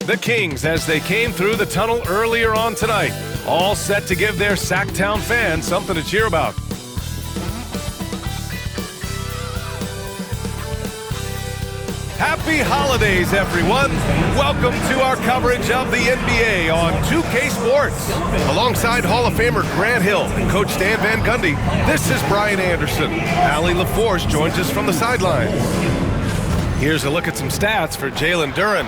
The Kings, as they came through the tunnel earlier on tonight, all set to give their Sacktown fans something to cheer about. Happy holidays, everyone. Welcome to our coverage of the NBA on 2K Sports. Alongside Hall of Famer Grant Hill and Coach Stan Van Gundy, this is Brian Anderson. Allie LaForce joins us from the sidelines. Here's a look at some stats for Jalen Duren.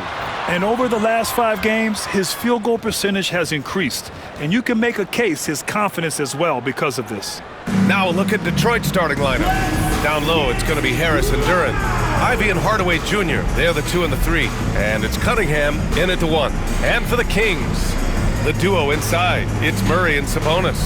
And over the last 5 games, his field goal percentage has increased. And you can make a case his confidence as well because of this. Now a look at Detroit's starting lineup. Down low, it's going to be Harris and Duren. Ivy and Hardaway Jr., they're the 2 and the 3. And it's Cunningham in at the 1. And for the Kings, the duo inside, it's Murray and Sabonis.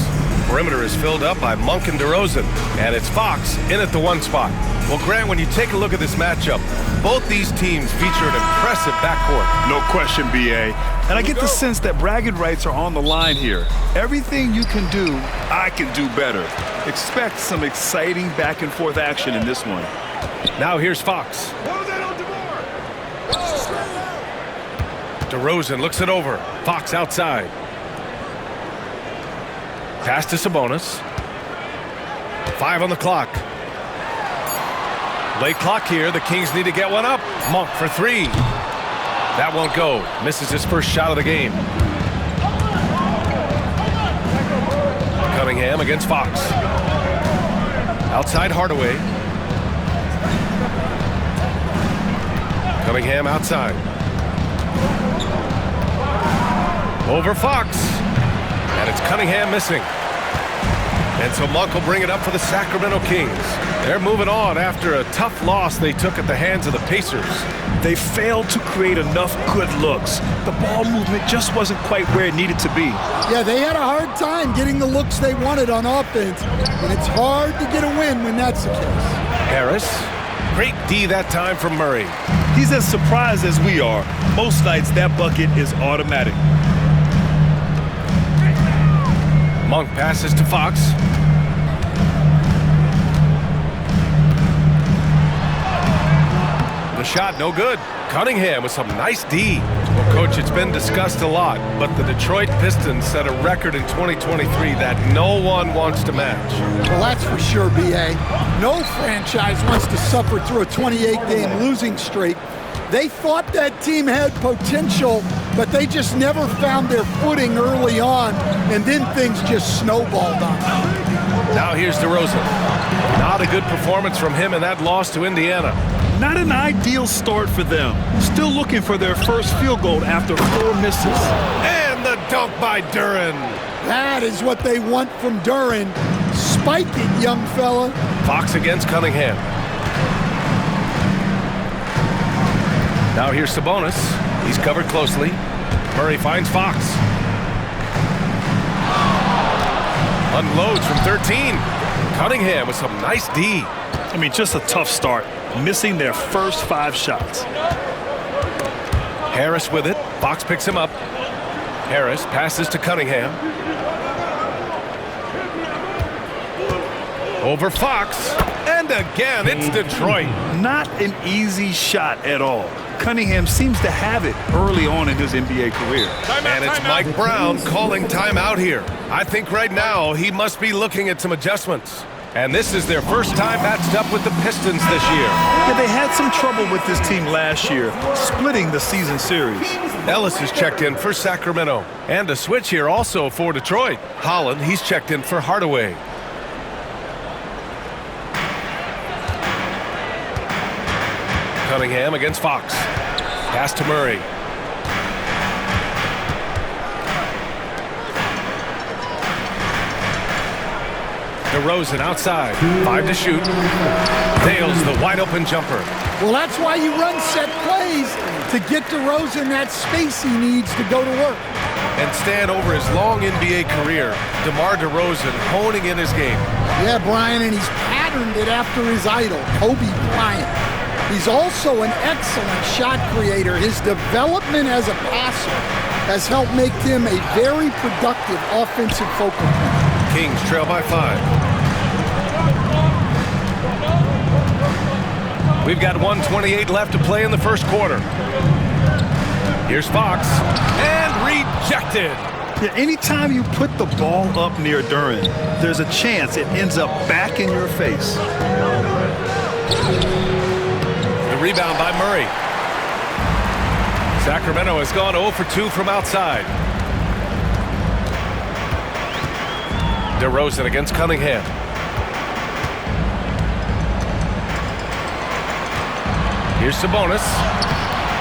Perimeter is filled up by Monk and DeRozan. And it's Fox in at the 1 spot. Well, Grant, when you take a look at this matchup, both these teams feature an impressive backcourt. No question, B.A. And I get the sense that bragging rights are on the line here. Everything you can do, I can do better. Expect some exciting back-and-forth action in this one. Now here's Fox. DeRozan looks it over. Fox outside. Pass to Sabonis. 5 on the clock. Late clock here. The Kings need to get one up. Monk for 3. That won't go. Misses his first shot of the game. Cunningham against Fox. Outside Hardaway. Cunningham outside. Over Fox. And it's Cunningham missing. And so Monk will bring it up for the Sacramento Kings. They're moving on after a tough loss they took at the hands of the Pacers. They failed to create enough good looks. The ball movement just wasn't quite where it needed to be. Yeah, they had a hard time getting the looks they wanted on offense, and it's hard to get a win when that's the case. Harris, great D that time from Murray. He's as surprised as we are. Most nights that bucket is automatic. Monk passes to Fox. The shot, no good. Cunningham with some nice D. Well, Coach, it's been discussed a lot, but the Detroit Pistons set a record in 2023 that no one wants to match. Well, that's for sure, B.A. No franchise wants to suffer through a 28-game losing streak. They thought that team had potential, but they just never found their footing early on, and then things just snowballed on them. Now here's DeRozan. Not a good performance from him in that loss to Indiana. Not an ideal start for them. Still looking for their first field goal after 4 misses. And the dunk by Duren. That is what they want from Duren. Spike it, young fella. Fox against Cunningham. Now here's Sabonis. He's covered closely. Murray finds Fox. Unloads from 13. Cunningham with some nice D. I mean, just a tough start. Missing their first 5 shots. Harris with it. Fox picks him up. Harris passes to Cunningham. Over Fox. And again, it's Detroit. Not an easy shot at all. Cunningham seems to have it early on in his NBA career. And it's Mike Brown calling timeout here. I think right now he must be looking at some adjustments. And this is their first time matched up with the Pistons this year. Yeah, they had some trouble with this team last year, splitting the season series. Ellis is checked in for Sacramento. And a switch here also for Detroit. Holland, he's checked in for Hardaway. Cunningham against Fox. Pass to Murray. DeRozan outside. 5 to shoot. Nails the wide open jumper. Well, that's why you run set plays, to get DeRozan that space he needs to go to work. And Stan, over his long NBA career, DeMar DeRozan honing in his game. Yeah, Brian, and he's patterned it after his idol, Kobe Bryant. He's also an excellent shot creator. His development as a passer has helped make him a very productive offensive focal point. Kings trail by 5. We've got 1:28 left to play in the first quarter. Here's Fox, and rejected. Yeah, anytime you put the ball up near Duren, there's a chance it ends up back in your face. The rebound by Murray. Sacramento has gone 0 for 2 from outside. DeRozan against Cunningham. Here's Sabonis.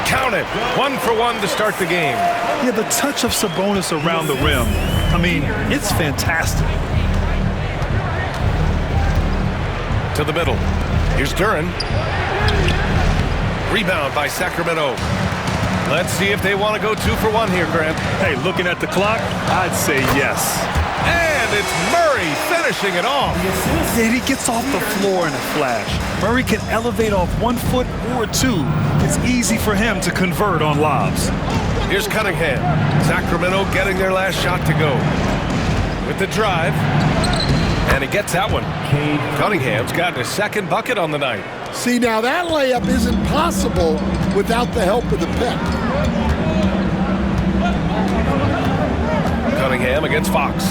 Count it. 1 for 1 to start the game. Yeah, the touch of Sabonis around the rim, I mean, it's fantastic. To the middle. Here's Duren. Rebound by Sacramento. Let's see if they want to go 2 for 1 here, Grant. Hey, looking at the clock, I'd say yes. And it's Murray finishing it off. Yeah, he gets off the floor in a flash. Murray can elevate off 1 foot or 2. It's easy for him to convert on lobs. Here's Cunningham. Sacramento getting their last shot to go. With the drive. And he gets that one. Cunningham's gotten his second bucket on the night. See, now that layup isn't possible without the help of the pick. Cunningham against Fox.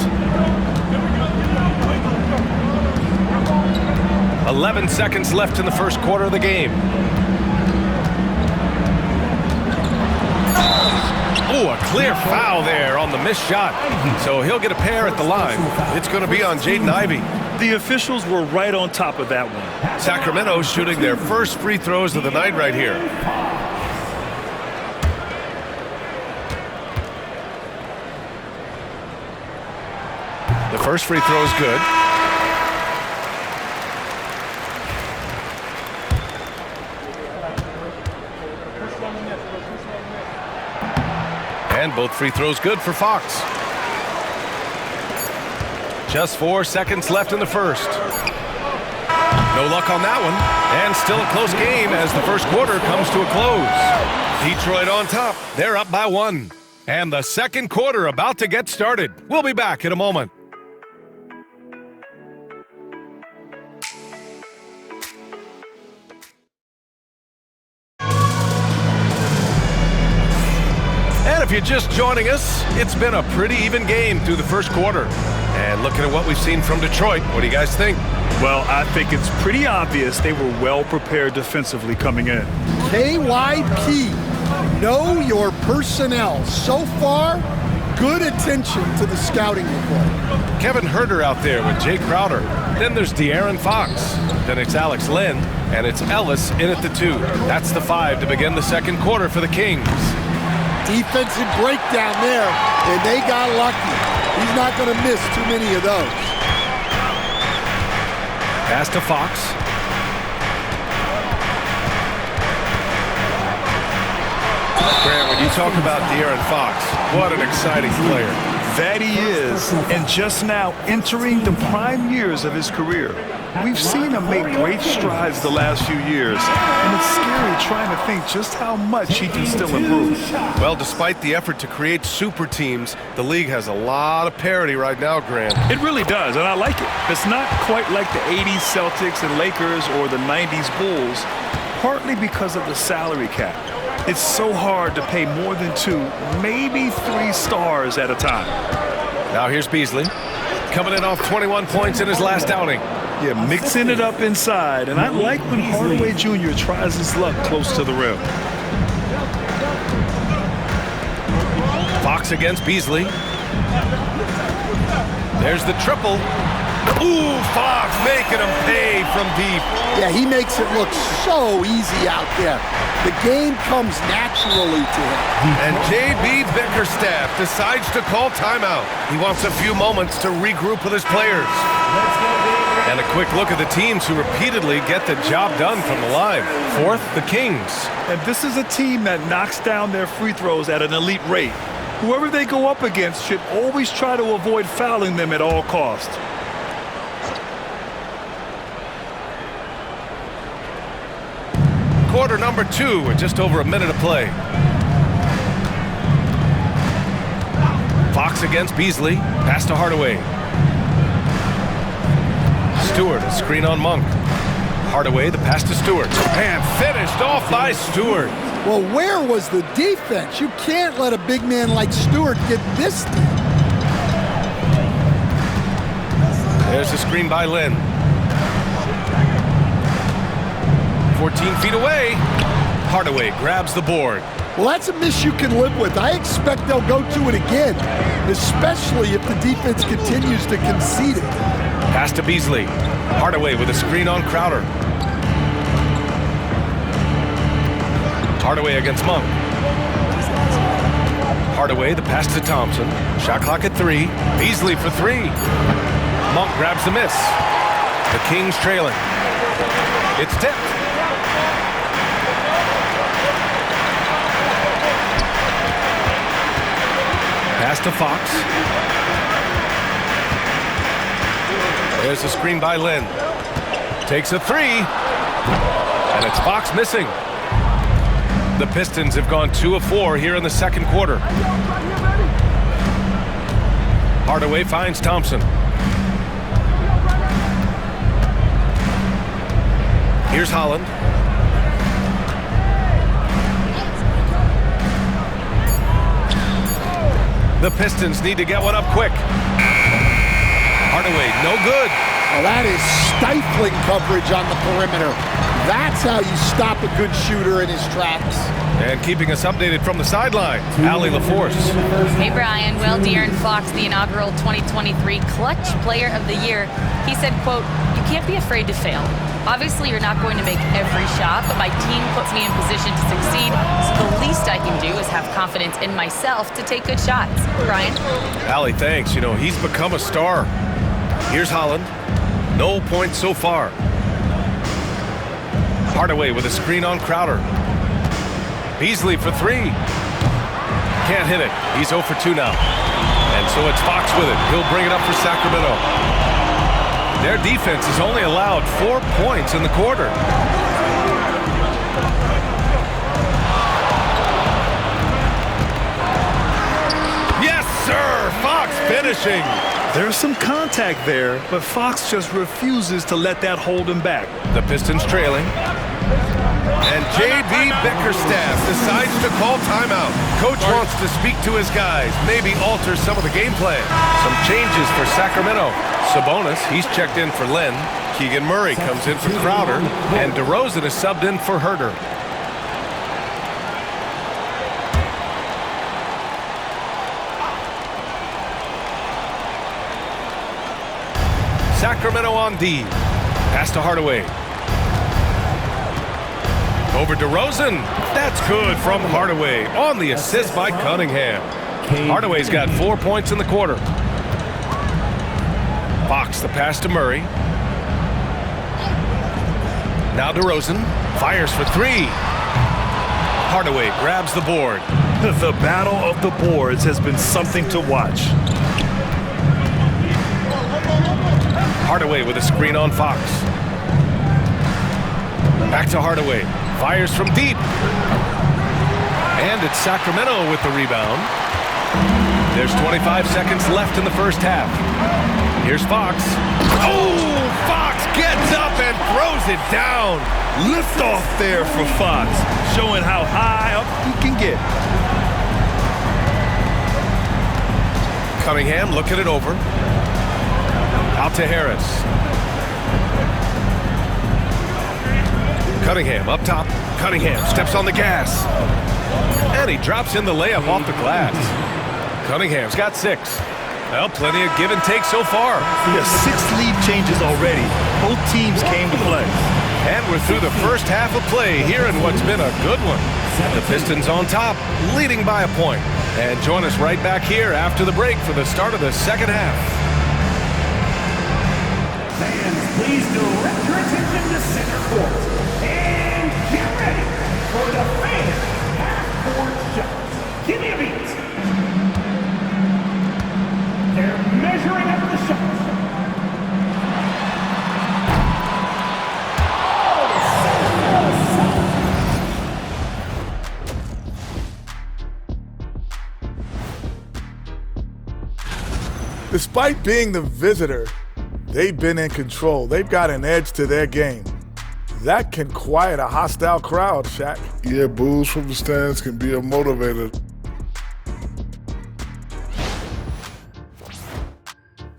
11 seconds left in the first quarter of the game. Oh, a clear foul there on the missed shot. So he'll get a pair at the line. It's going to be on Jaden Ivey. The officials were right on top of that one. Sacramento shooting their first free throws of the night right here. The first free throw is good. And both free throws good for Fox. Just 4 seconds left in the first. No luck on that one. And still a close game as the first quarter comes to a close. Detroit on top. They're up by 1. And the second quarter about to get started. We'll be back in a moment. And if you're just joining us, it's been a pretty even game through the first quarter. And looking at what we've seen from Detroit, what do you guys think? Well, I think it's pretty obvious they were well prepared defensively coming in. KYP, know your personnel. So far, good attention to the scouting report. Kevin Huerter out there with Jay Crowder. Then there's De'Aaron Fox. Then it's Alex Len, and it's Ellis in at the 2. That's the 5 to begin the second quarter for the Kings. Defensive breakdown there, and they got lucky. He's not going to miss too many of those. Pass to Fox. Grant, when you talk about De'Aaron Fox, what an exciting player. That he is, and just now entering the prime years of his career. We've seen him make great strides the last few years, and it's scary trying to think just how much he can still improve. Well, despite the effort to create super teams, the league has a lot of parity right now, Grant. It really does, and I like it. It's not quite like the 80s Celtics and Lakers or the 90s Bulls, partly because of the salary cap. It's so hard to pay more than 2, maybe 3 stars at a time. Now here's Beasley, coming in off 21 points in his last outing. Yeah, mixing it up inside, and I like when Hardaway Jr. tries his luck close to the rim. Fox against Beasley. There's the triple. Ooh, Fox making him pay from deep. Yeah, he makes it look so easy out there. The game comes naturally to him. And J.B. Bickerstaff decides to call timeout. He wants a few moments to regroup with his players. And a quick look at the teams who repeatedly get the job done from the line. Fourth, the Kings. And this is a team that knocks down their free throws at an elite rate. Whoever they go up against should always try to avoid fouling them at all costs. Quarter number 2 with just over a minute of play. Fox against Beasley. Pass to Hardaway. Stewart, a screen on Monk. Hardaway, the pass to Stewart. And finished off by Stewart. Well, where was the defense? You can't let a big man like Stewart get this deep. There's a screen by Lynn. 14 feet away. Hardaway grabs the board. Well, that's a miss you can live with. I expect they'll go to it again, especially if the defense continues to concede it. Pass to Beasley. Hardaway with a screen on Crowder. Hardaway against Monk. Hardaway, the pass to Thompson. Shot clock at 3. Beasley for 3. Monk grabs the miss. The Kings trailing. It's tipped. Pass to Fox. There's a screen by Lynn. Takes a 3. And it's Fox missing. The Pistons have gone 2 of 4 here in the second quarter. Hardaway finds Thompson. Here's Holland. The Pistons need to get one up quick. Hardaway, no good. Well, that is stifling coverage on the perimeter. That's how you stop a good shooter in his tracks. And keeping us updated from the sidelines, Allie LaForce. Hey, Brian. Well, De'Aaron Fox, the inaugural 2023 Clutch Player of the Year, he said, quote, "You can't be afraid to fail. Obviously, you're not going to make every shot, but my team puts me in position to succeed, so the least I can do is have confidence in myself to take good shots." Brian? Allie, thanks. You know, he's become a star. Here's Holland. No points so far. Hardaway with a screen on Crowder. Beasley for 3. Can't hit it. He's 0 for 2 now. And so it's Fox with it. He'll bring it up for Sacramento. Their defense has only allowed 4 points in the quarter. Yes, sir! Fox finishing. There's some contact there, but Fox just refuses to let that hold him back. The Pistons trailing. And J.B. Bickerstaff decides to call timeout. Coach wants to speak to his guys, maybe alter some of the game plan. Some changes for Sacramento. Sabonis, he's checked in for Lynn. Keegan Murray comes in for Crowder. And DeRozan is subbed in for Herter. Sacramento on D. Pass to Hardaway. Over DeRozan. That's good from Hardaway on the assist by Cunningham. Hardaway's got 4 points in the quarter. Fox, the pass to Murray. Now DeRozan fires for 3. Hardaway grabs the board. The battle of the boards has been something to watch. Hardaway with a screen on Fox. Back to Hardaway. Fires from deep. And it's Sacramento with the rebound. There's 25 seconds left in the first half. Here's Fox. Oh, Fox gets up and throws it down. Lift off there for Fox, showing how high up he can get. Cunningham looking it over. Out to Harris. Cunningham up top. Cunningham steps on the gas. And he drops in the layup off the glass. Cunningham's got 6. Well, plenty of give and take so far. We have 6 lead changes already. Both teams came to play. And we're through the first half of play here in what's been a good one. The Pistons on top, leading by a point. And join us right back here after the break for the start of the second half. Fans, please direct your attention to center court. And get ready for the famous half-court shots. Give me a beat. They're measuring up the shots. Despite being the visitor, they've been in control. They've got an edge to their game. That can quiet a hostile crowd, Shaq. Yeah, boos from the stands can be a motivator.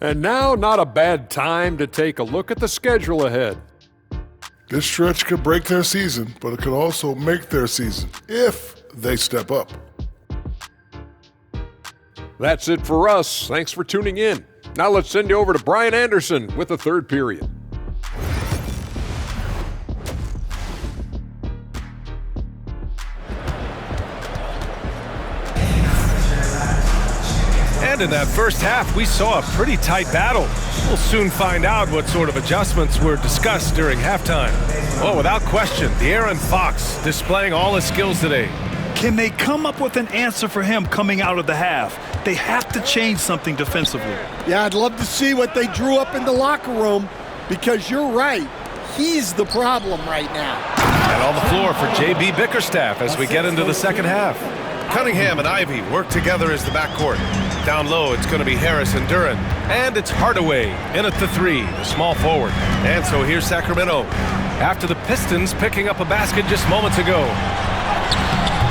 And now, not a bad time to take a look at the schedule ahead. This stretch could break their season, but it could also make their season if they step up. That's it for us. Thanks for tuning in. Now let's send you over to Brian Anderson with the third period. And in that first half, we saw a pretty tight battle. We'll soon find out what sort of adjustments were discussed during halftime. Oh, without question, De'Aaron Fox displaying all his skills today. Can they come up with an answer for him coming out of the half? They have to change something defensively. Yeah, I'd love to see what they drew up in the locker room, because you're right. He's the problem right now. And on the floor for J.B. Bickerstaff as we get into the second half. Cunningham and Ivy work together as the backcourt. Down low, it's going to be Harris and Duren. And it's Hardaway in at the three, the small forward. And so here's Sacramento. After the Pistons picking up a basket just moments ago.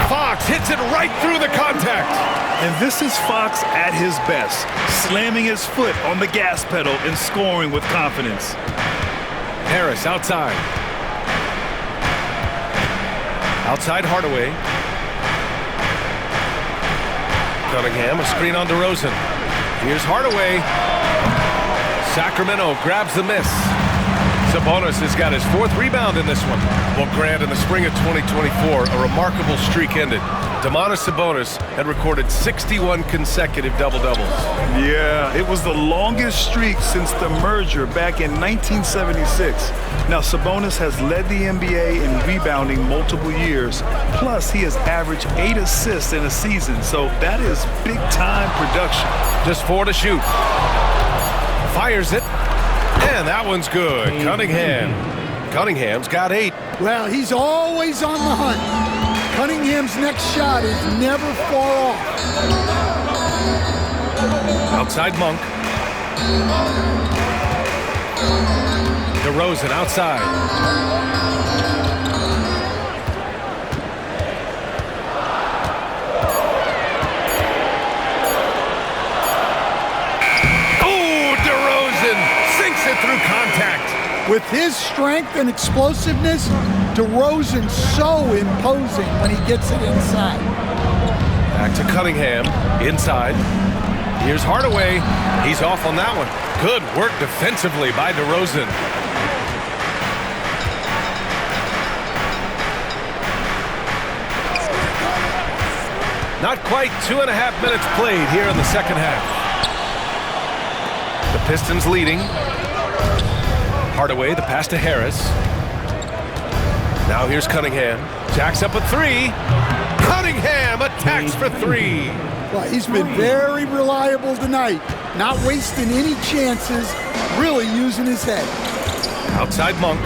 Fox hits it right through the contact. And this is Fox at his best, slamming his foot on the gas pedal and scoring with confidence. Harris outside. Outside Hardaway. Cunningham, a screen on DeRozan. Here's Hardaway. Sacramento grabs the miss. Sabonis has got his fourth rebound in this one. Well, Grant, in the spring of 2024, a remarkable streak ended. Domantas Sabonis had recorded 61 consecutive double-doubles. Yeah, it was the longest streak since the merger back in 1976. Now, Sabonis has led the NBA in rebounding multiple years. Plus, he has averaged 8 assists in a season, so that is big-time production. Just 4 to shoot. Fires it. And that one's good. Cunningham's got 8. Well, he's always on the hunt. Cunningham's next shot is never far off. Outside Monk. DeRozan outside. Oh, DeRozan sinks it through contact. With his strength and explosiveness, DeRozan's so imposing when he gets it inside. Back to Cunningham, inside. Here's Hardaway. He's off on that one. Good work defensively by DeRozan. Not quite 2.5 minutes played here in the second half. The Pistons leading. Hardaway, the pass to Harris. Now here's Cunningham. Jacks up a 3. Cunningham attacks for 3. Well, he's been very reliable tonight. Not wasting any chances, really using his head. Outside Monk.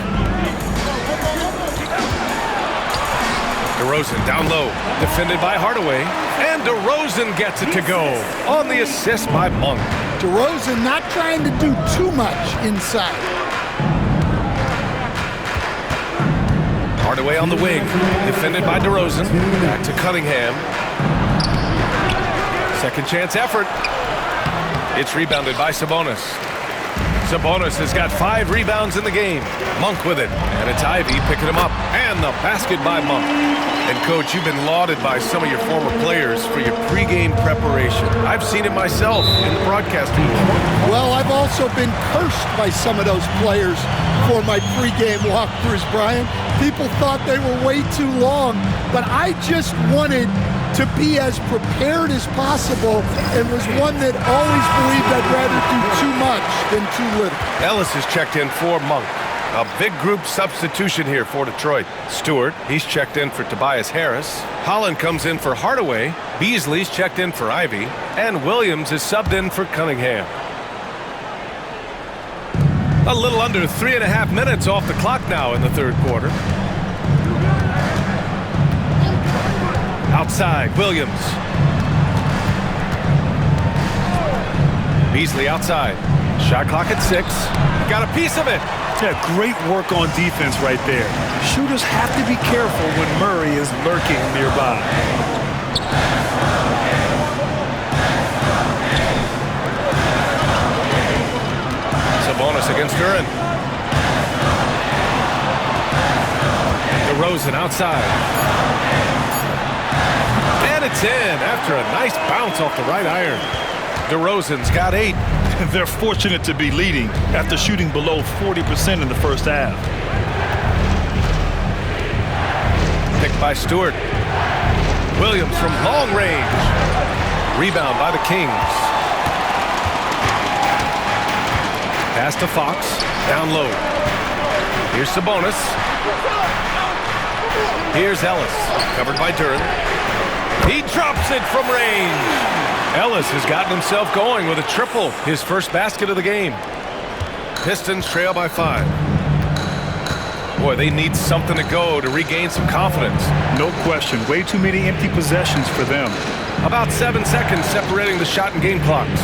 DeRozan down low. Defended by Hardaway. And DeRozan gets it to go on the assist by Monk. DeRozan not trying to do too much inside. Hardaway on the wing, defended by DeRozan. Back to Cunningham. Second chance effort. It's rebounded by Sabonis. Sabonis has got 5 rebounds in the game. Monk with it, and it's Ivy picking him up. And the basket by Monk. And Coach, you've been lauded by some of your former players for your pregame preparation. I've seen it myself in the broadcasting room. Well, I've also been cursed by some of those players for my pregame walkthroughs, Brian. People thought they were way too long, but I just wanted to be as prepared as possible and was one that always believed I'd rather do too much than too little. Ellis is checked in for Monk. A big group substitution here for Detroit. Stewart, he's checked in for Tobias Harris. Holland comes in for Hardaway. Beasley's checked in for Ivy. And Williams is subbed in for Cunningham. A little under 3.5 minutes off the clock now in the third quarter. Outside, Williams. Beasley outside. Shot clock at 6. Got a piece of it. Yeah, great work on defense right there. Shooters have to be careful when Murray is lurking nearby. Bonus against Duran. DeRozan outside. And it's in after a nice bounce off the right iron. DeRozan's got 8. They're fortunate to be leading after shooting below 40% in the first half. Picked by Stewart. Williams from long range. Rebound by the Kings. Pass to Fox, down low. Here's Sabonis. Here's Ellis, covered by Duran. He drops it from range. Ellis has gotten himself going with a triple, his first basket of the game. Pistons trail by 5. Boy, they need something to go to regain some confidence. No question, way too many empty possessions for them. About 7 seconds separating the shot and game clocks.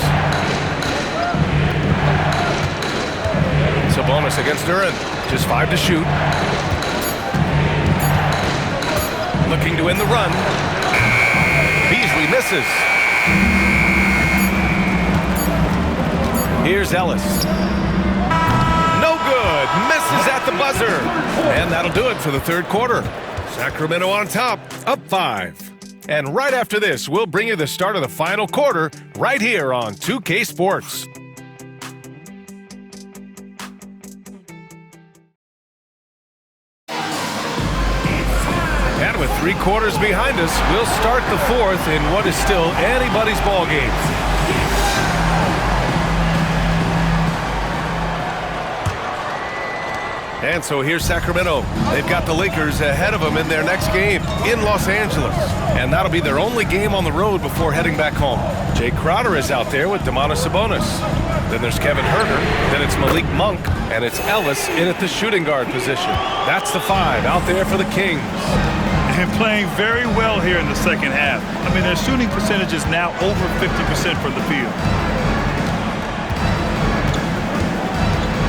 Sabonis against Duran. Just 5 to shoot. Looking to win the run. Beasley misses. Here's Ellis. No good. Misses at the buzzer. And that'll do it for the third quarter. Sacramento on top, up 5. And right after this, we'll bring you the start of the final quarter right here on 2K Sports. And with 3 quarters behind us, we'll start the fourth in what is still anybody's ball game. And so here's Sacramento. They've got the Lakers ahead of them in their next game in Los Angeles. And that'll be their only game on the road before heading back home. Jay Crowder is out there with Domantas Sabonis. Then there's Kevin Huerter. Then it's Malik Monk. And it's Ellis in at the shooting guard position. That's the 5 out there for the Kings. And playing very well here in the second half. I mean, their shooting percentage is now over 50% from the field.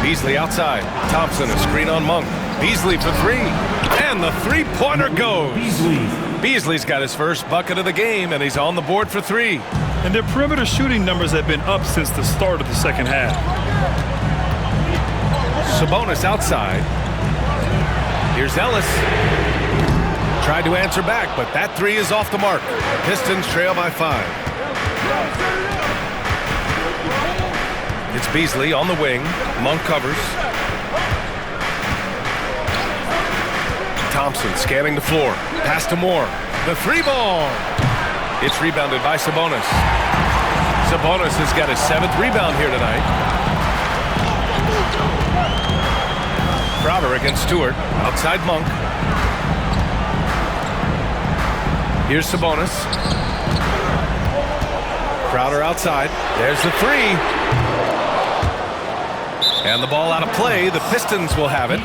Beasley outside. Thompson, a screen on Monk. Beasley for 3. And the three-pointer goes. Beasley's got his first bucket of the game, and he's on the board for 3. And their perimeter shooting numbers have been up since the start of the second half. Sabonis outside. Here's Ellis. Tried to answer back, but that 3 is off the mark. Pistons trail by 5. It's Beasley on the wing. Monk covers. Thompson scanning the floor. Pass to Moore. The 3-ball. It's rebounded by Sabonis. Sabonis has got his 7th rebound here tonight. Crowder against Stewart. Outside Monk. Here's Sabonis. Crowder outside. There's the 3. And the ball out of play. The Pistons will have it.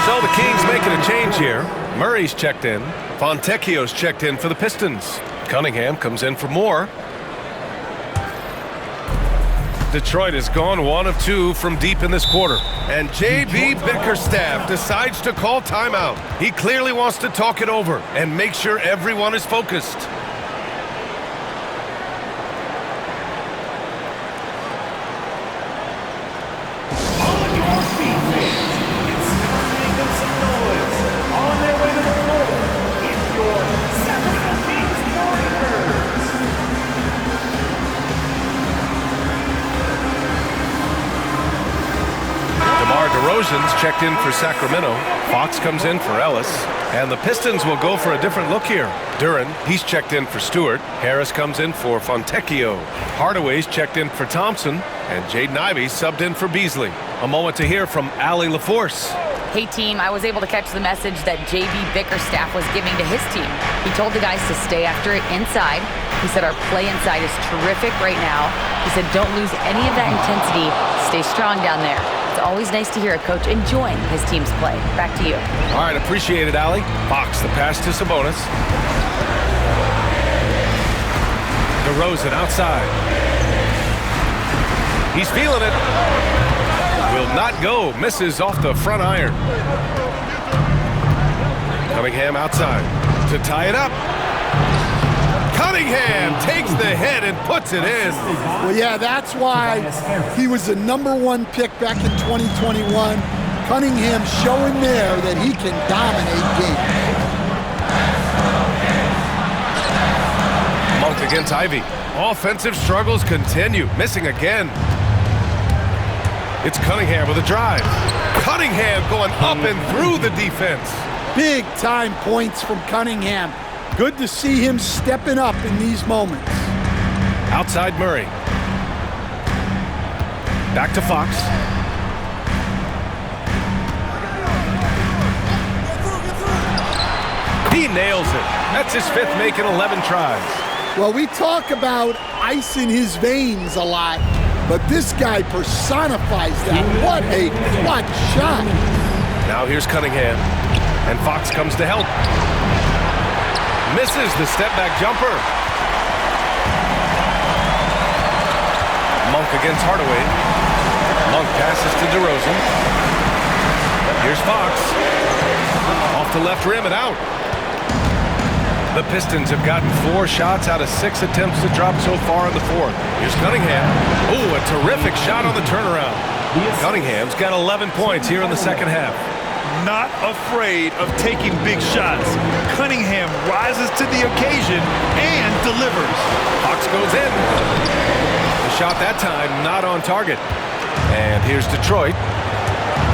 So the Kings making a change here. Murray's checked in. Fontecchio's checked in for the Pistons. Cunningham comes in for Moore. Detroit has gone 1 of 2 from deep in this quarter. And J.B. Bickerstaff decides to call timeout. He clearly wants to talk it over and make sure everyone is focused. DeRozan's checked in for Sacramento. Fox comes in for Ellis. And the Pistons will go for a different look here. Duran, he's checked in for Stewart. Harris comes in for Fontecchio. Hardaway's checked in for Thompson. And Jaden Ivey subbed in for Beasley. A moment to hear from Allie LaForce. Hey team, I was able to catch the message that J.B. Bickerstaff was giving to his team. He told the guys to stay after it inside. He said our play inside is terrific right now. He said don't lose any of that intensity. Stay strong down there. It's always nice to hear a coach enjoying his team's play. Back to you. All right, appreciate it, Allie. Fox, the pass to Sabonis. DeRozan outside. He's feeling it. Will not go. Misses off the front iron. Cunningham outside to tie it up. Cunningham takes the head and puts it in. Well, yeah, that's why he was the #1 pick back in 2021. Cunningham showing there that he can dominate games. Monk against Ivy. Offensive struggles continue. Missing again. It's Cunningham with a drive. Cunningham going up and through the defense. Big time points from Cunningham. Good to see him stepping up in these moments. Outside Murray. Back to Fox. He nails it. That's his 5th make in 11 tries. Well, we talk about ice in his veins a lot, but this guy personifies that. What a clutch shot. Now here's Cunningham, and Fox comes to help. Misses the step-back jumper. Monk against Hardaway. Monk passes to DeRozan. Here's Fox. Off the left rim and out. The Pistons have gotten 4 shots out of 6 attempts to drop so far in the 4th. Here's Cunningham. Oh, a terrific shot on the turnaround. Cunningham's got 11 points here in the second half. Not afraid of taking big shots. Cunningham rises to the occasion and delivers. Fox goes in. The shot that time not on target. And here's Detroit.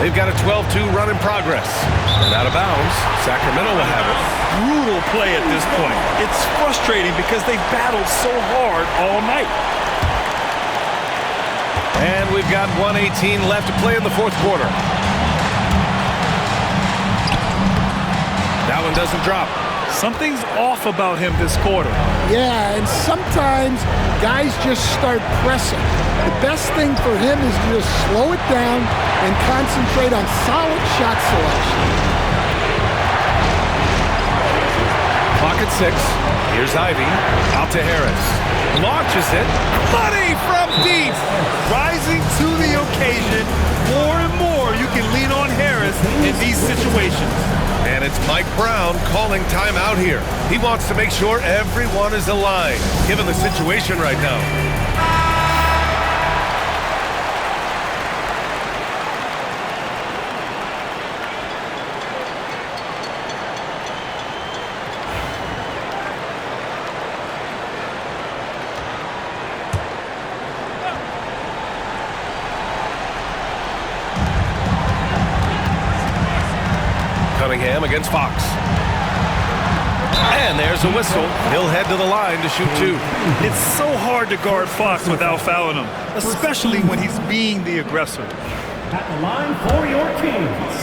They've got a 12-2 run in progress. And out of bounds, Sacramento will have it. Brutal play at this point. It's frustrating because they've battled so hard all night. And we've got 1:18 left to play in the 4th quarter. That one doesn't drop. Something's off about him this quarter. Yeah, and sometimes guys just start pressing. The best thing for him is to just slow it down and concentrate on solid shot selection. Clock at 6. Here's Ivy. Out to Harris. Launches it. Money from deep. Rising to the occasion. More and more you can lean on Harris in these situations. And it's Mike Brown calling timeout here. He wants to make sure everyone is aligned, given the situation right now. Cunningham against Fox. And there's a whistle. He'll head to the line to shoot 2. It's so hard to guard Fox without fouling him, especially when he's being the aggressor. At the line for your Kings,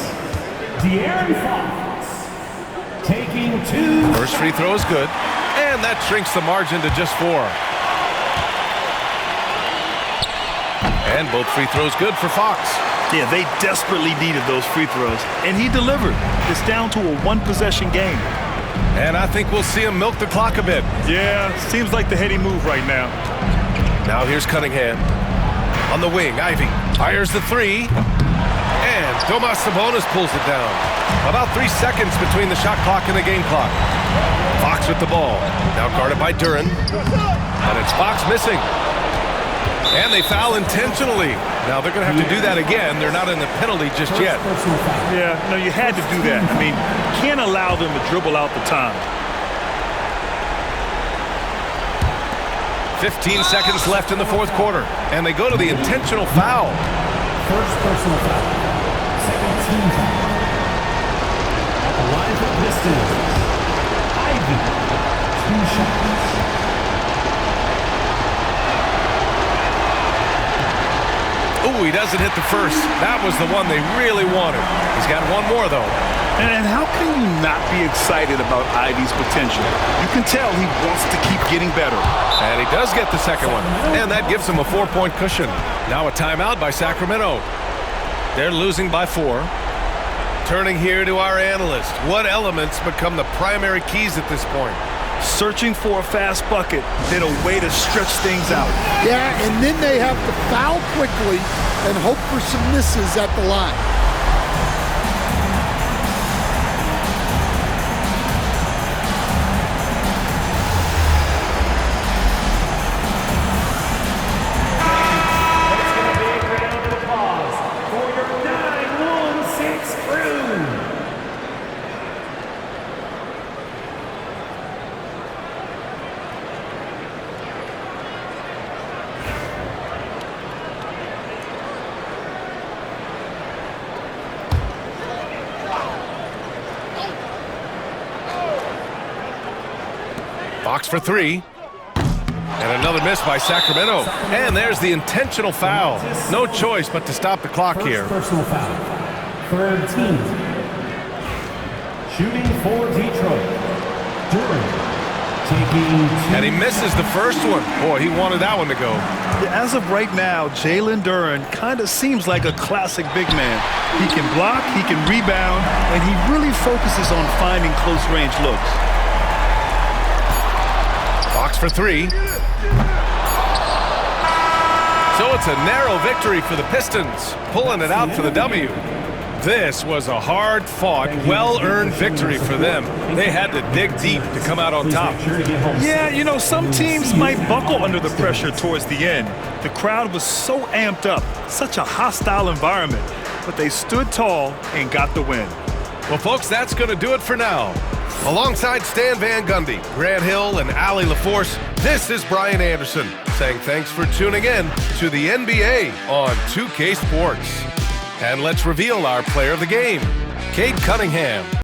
De'Aaron Fox, taking 2. First free throw is good, and that shrinks the margin to just 4. And both free throws good for Fox. Yeah, they desperately needed those free throws, and he delivered. It's down to a 1-possession game. And I think we'll see him milk the clock a bit. Yeah, seems like the heady move right now. Now here's Cunningham. On the wing, Ivy fires the 3. And Domas Sabonis pulls it down. About 3 seconds between the shot clock and the game clock. Fox with the ball. Now guarded by Duren. And it's Fox missing. And they foul intentionally. Now they're going to have to do that again. They're not in the penalty just yet. Yeah, no, you had to do that. I mean, you can't allow them to dribble out the time. 15 seconds left in the 4th quarter. And they go to the intentional foul. First personal foul. Second team foul. At the line for Pistons, Ivy, 2 shots. Ooh, he doesn't hit the first. That was the one they really wanted. He's got one more, though. And how can you not be excited about Ivy's potential? You can tell he wants to keep getting better. And he does get the second one. And that gives him a 4-point cushion. Now a timeout by Sacramento. They're losing by 4. Turning here to our analyst. What elements become the primary keys at this point? searching for a fast bucket, then a way to stretch things out. Yeah, and then they have to foul quickly and hope for some misses at the line. Fox for three. And another miss by Sacramento. And there's the intentional foul. No choice but to stop the clock here. Personal foul. Third team. Shooting for Detroit. Durant taking two. And he misses the first one. Boy, he wanted that one to go. Yeah, as of right now, Jalen Duren kind of seems like a classic big man. He can block, he can rebound, and he really focuses on finding close-range looks. Fox for three. So it's a narrow victory for the Pistons, pulling it out for the W. This was a hard-fought, well-earned victory for them. They had to dig deep to come out on top. Yeah, you know, some teams might buckle under the pressure towards the end. The crowd was so amped up, such a hostile environment, but they stood tall and got the win. Well, folks, that's going to do it for now. Alongside Stan Van Gundy, Grant Hill, and Allie LaForce, this is Brian Anderson saying thanks for tuning in to the NBA on 2K Sports. And let's reveal our player of the game, Cade Cunningham.